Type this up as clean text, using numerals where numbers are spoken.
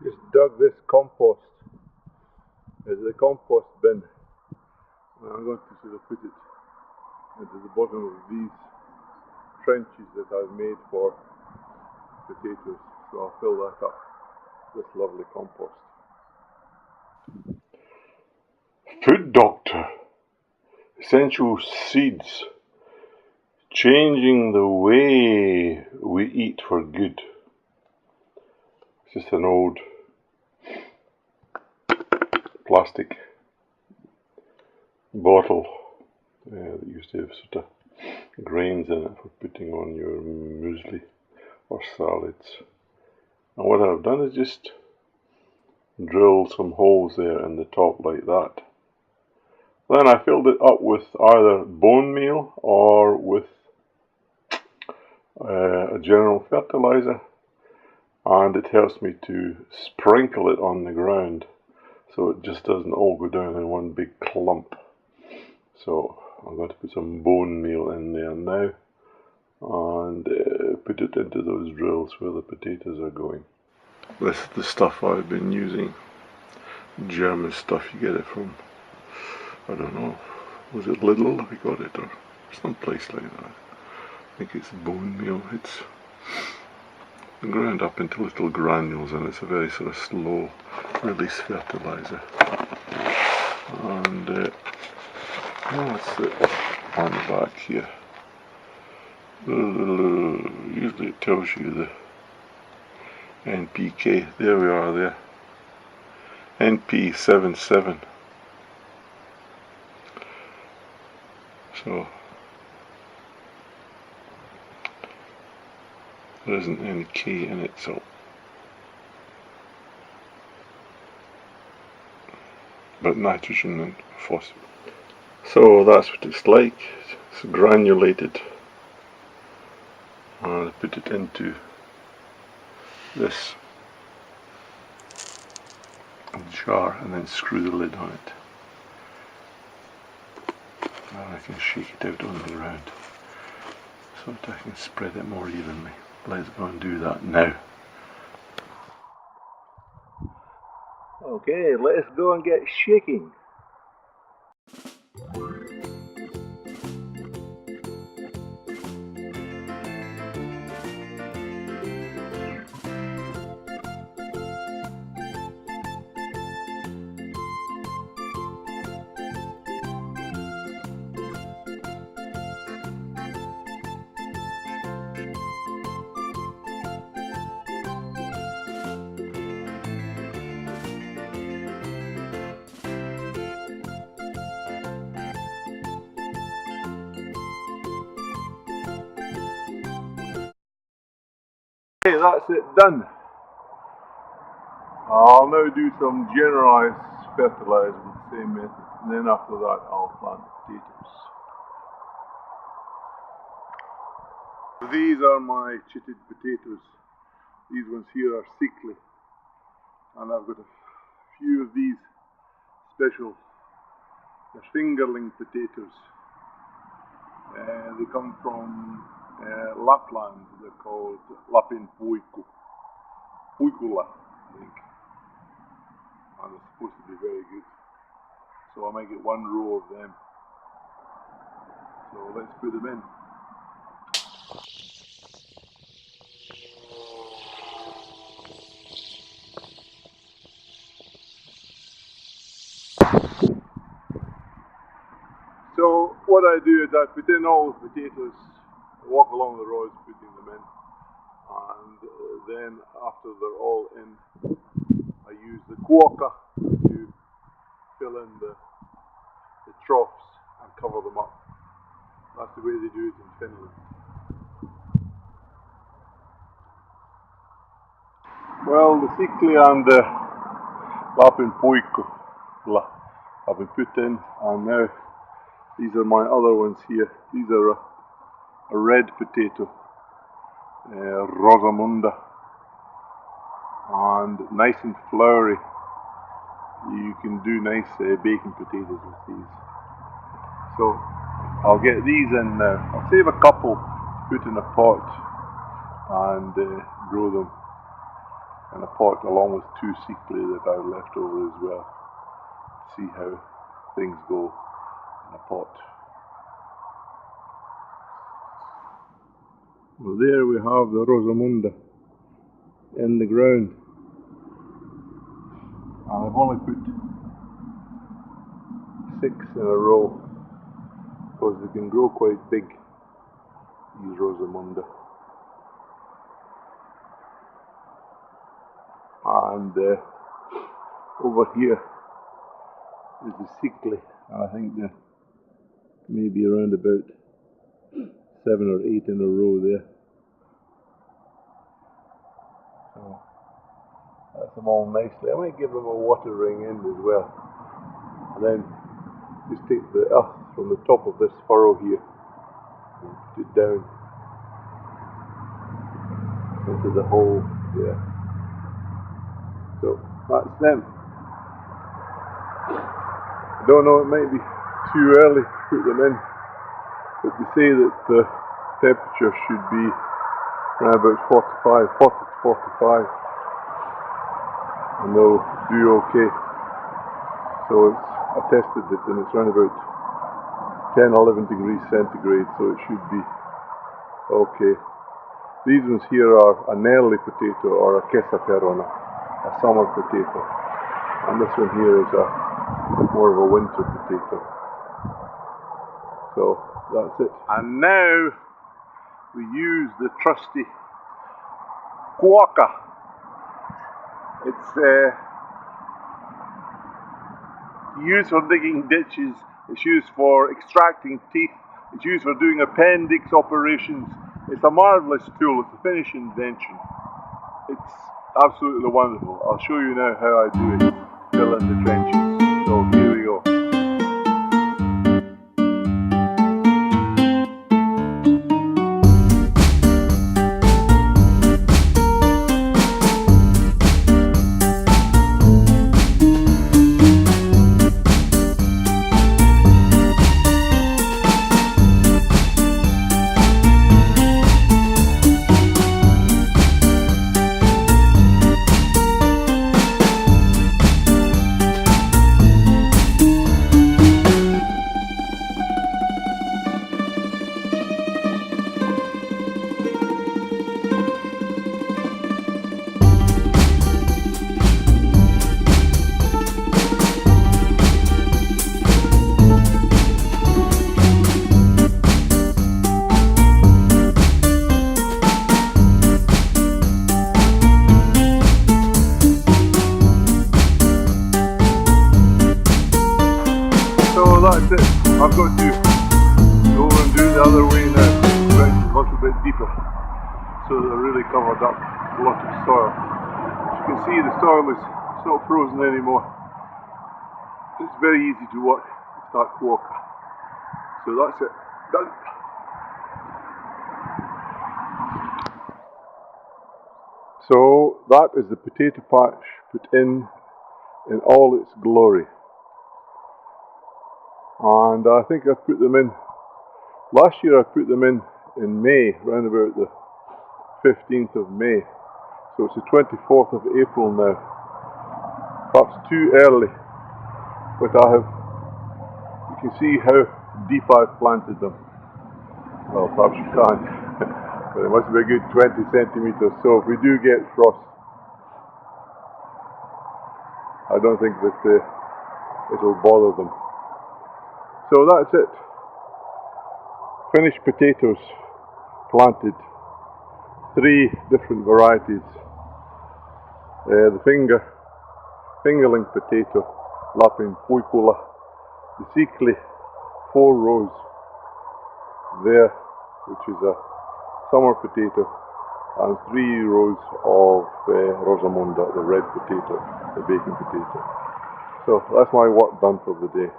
Just dug this compost as the compost bin, and I'm going to sort of put it into the bottom of these trenches that I've made for potatoes. So I'll fill that up with this lovely compost. Food Doctor, essential seeds, changing the way we eat for good. It's just an old plastic bottle that used to have sort of grains in it for putting on your muesli or salads. And what I've done is just drill some holes there in the top like that. Then I filled it up with either bone meal or with a general fertilizer, and it helps me to sprinkle it on the ground so it just doesn't all go down in one big clump. So I'm going to put some bone meal in there now and put it into those drills where the potatoes are going. This is the stuff I've been using. German stuff, you get it from, I don't know, was it Lidl I got it, or some place like that. I think it's bone meal. It's ground up into little granules, and it's a very sort of slow release fertilizer. And that's it on the back here. Usually it tells you the NPK. There we are there. NP77. So there isn't any K in it, so but nitrogen and phosphorus. So that's what it's like. It's granulated. And I put it into this jar and then screw the lid on it. And I can shake it out on the ground so that I can spread it more evenly. Let's go and do that now. Okay, let's go and get shaking. Okay, that's it done. I'll now do some generalised fertiliser with the same method, and then after that I'll plant potatoes. These are my chitted potatoes. These ones here are Siikli, and I've got a few of these special fingerling potatoes. They come from Lapland. They're called Lapin Puikula, I think, and they're supposed to be very good. So I might get one row of them. So let's put them in. So what I do is I put in all the potatoes, I walk along the rows putting them in, and then after they're all in, I use the kuokka to fill in the troughs and cover them up. That's the way they do it in Finland. Well, the Siikli and the Lapin Puikula have been put in, and now these are my other ones here. These are a red potato, Rosamunda, and nice and floury. You can do nice baking potatoes with these. So I'll get these in now. I'll save a couple, put in a pot and grow them in a pot along with 2 Siikli that I left over as well. See how things go in a pot. Well, there we have the Rosamunda in the ground. And I've only put 6 in a row because they can grow quite big, these Rosamunda. And over here is the Siikli, and I think there may be around about 7 or 8 in a row there. So that's them all nicely. I might give them a watering in as well, and then just take the earth from the top of this furrow here and put it down into the hole there. So that's them. I don't know, it might be too early to put them in, but they say that the temperature should be around about 40 to 45, and they'll do okay. So I tested it and it's around about 10-11 degrees centigrade, so it should be okay. These ones here are an early potato, or a kesaperona, a summer potato, and this one here is more of a winter potato. So that's it. And now we use the trusty Puikula. It's used for digging ditches, it's used for extracting teeth, it's used for doing appendix operations. It's a marvellous tool, it's a Finnish invention. It's absolutely wonderful. I'll show you now how I do it. Fill in the trenches. So here we go. That's it. I've got to go and do the other way now, a little bit deeper, so they're really covered up a lot of soil. As you can see, the soil is not frozen anymore. It's very easy to work with that Puikula. So that's it. Done. So that is the potato patch put in all its glory. And I think I put them in, last year I put them in May, around about the 15th of May. So it's the 24th of April now. Perhaps too early, but you can see how deep I've planted them. Well, perhaps you can't, but it must be a good 20 centimeters. So if we do get frost, I don't think that it'll bother them. So that's it. Finished potatoes planted. 3 different varieties. The fingerling potato, Lapin, Puikula. The Siikli, 4 rows there, which is a summer potato, and 3 rows of Rosamunda, the red potato, the baking potato. So that's my work done for the day.